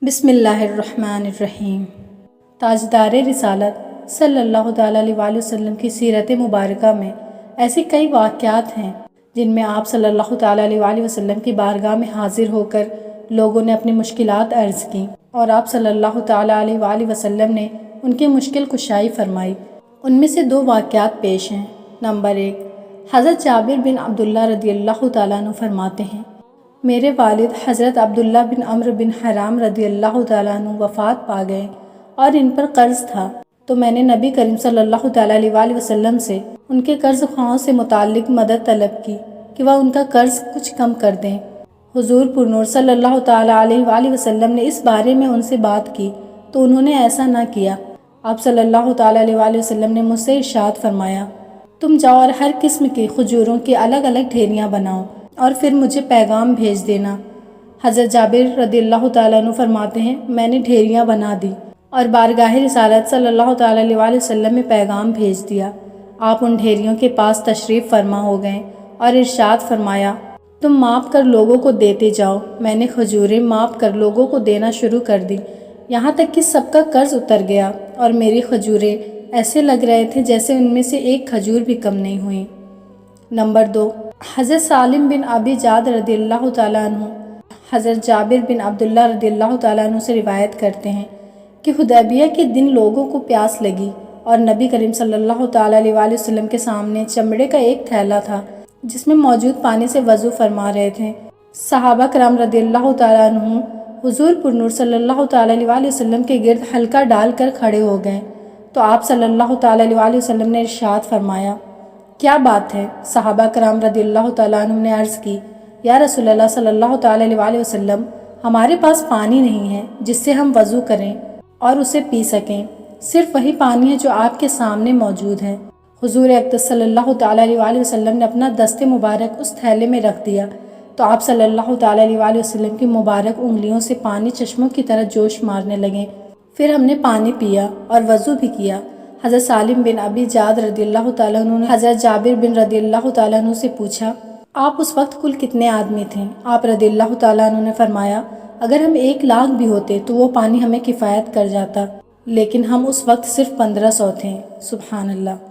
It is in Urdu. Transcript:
بسم اللہ الرحمن الرحیم۔ تاجدار رسالت صلی اللہ تعالیٰ علیہ وآلہ وسلم کی سیرت مبارکہ میں ایسی کئی واقعات ہیں جن میں آپ صلی اللہ تعالیٰ علیہ وآلہ وسلم کی بارگاہ میں حاضر ہو کر لوگوں نے اپنی مشکلات عرض کیں اور آپ صلی اللہ تعالیٰ علیہ وآلہ وسلم نے ان کی مشکل کشائی فرمائی۔ ان میں سے دو واقعات پیش ہیں۔ نمبر 1، حضرت جابر بن عبداللہ رضی اللہ تعالیٰ عنہ فرماتے ہیں، میرے والد حضرت عبداللہ بن عمرو بن حرام رضی اللہ تعالیٰ عنہ وفات پا گئے اور ان پر قرض تھا، تو میں نے نبی کریم صلی اللہ تعالیٰ علیہ وآلہ وسلم سے ان کے قرض خواہوں سے متعلق مدد طلب کی کہ وہ ان کا قرض کچھ کم کر دیں۔ حضور پرنور صلی اللہ تعالیٰ علیہ وآلہ وسلم نے اس بارے میں ان سے بات کی تو انہوں نے ایسا نہ کیا۔ آپ صلی اللہ تعالیٰ علیہ وآلہ وسلم نے مجھ سے ارشاد فرمایا، تم جاؤ اور ہر قسم کی کھجوروں کی الگ الگ ڈھیریاں بناؤ اور پھر مجھے پیغام بھیج دینا۔ حضرت جابر رضی اللہ تعالیٰ عنہ فرماتے ہیں، میں نے ڈھیریاں بنا دی اور بارگاہ رسالت صلی اللہ تعالیٰ علیہ وآلہ وسلم میں پیغام بھیج دیا۔ آپ ان ڈھیریوں کے پاس تشریف فرما ہو گئے اور ارشاد فرمایا، تم ماپ کر لوگوں کو دیتے جاؤ۔ میں نے کھجوریں ماپ کر لوگوں کو دینا شروع کر دی، یہاں تک کہ سب کا قرض اتر گیا اور میری کھجوریں ایسے لگ رہے تھے جیسے ان میں سے ایک کھجور بھی کم نہیں ہوئی۔ نمبر 2، حضرت سالم بن ابی جعد رضی اللہ تعالیٰ عنہ حضرت جابر بن عبداللہ رضی اللہ تعالیٰ عنہ سے روایت کرتے ہیں کہ حدیبیہ کے دن لوگوں کو پیاس لگی اور نبی کریم صلی اللہ تعالیٰ علیہ وآلہ وسلم کے سامنے چمڑے کا ایک تھیلا تھا جس میں موجود پانی سے وضو فرما رہے تھے۔ صحابہ کرام رضی اللہ تعالیٰ عنہ حضور پرنور صلی اللہ تعالیٰ علیہ وآلہ وسلم کے گرد حلقہ ڈال کر کھڑے ہو گئے تو آپ صلی اللہ تعالیٰ علیہ وآلہ وسلم نے ارشاد فرمایا، کیا بات ہے؟ صحابہ کرام رضی اللہ تعالیٰ عنہ نے عرض کی، یا رسول اللہ صلی اللہ تعالیٰ علیہ وآلہ وسلم، ہمارے پاس پانی نہیں ہے جس سے ہم وضو کریں اور اسے پی سکیں، صرف وہی پانی ہے جو آپ کے سامنے موجود ہے۔ حضور اقدس صلی اللہ تعالیٰ علیہ وآلہ وسلم نے اپنا دست مبارک اس تھیلے میں رکھ دیا تو آپ صلی اللہ تعالیٰ علیہ وآلہ وسلم کی مبارک انگلیوں سے پانی چشموں کی طرح جوش مارنے لگے۔ پھر ہم نے پانی پیا اور وضو بھی کیا۔ حضرت سالم بن ابی جعد رضی اللہ تعالیٰ عنہ نے حضرت جابر بن رضی اللہ تعالیٰ عنہ سے پوچھا، آپ اس وقت کل کتنے آدمی تھے؟ آپ رضی اللہ تعالیٰ عنہ نے فرمایا، اگر ہم 1,00,000 بھی ہوتے تو وہ پانی ہمیں کفایت کر جاتا، لیکن ہم اس وقت صرف 1,500 تھے۔ سبحان اللہ۔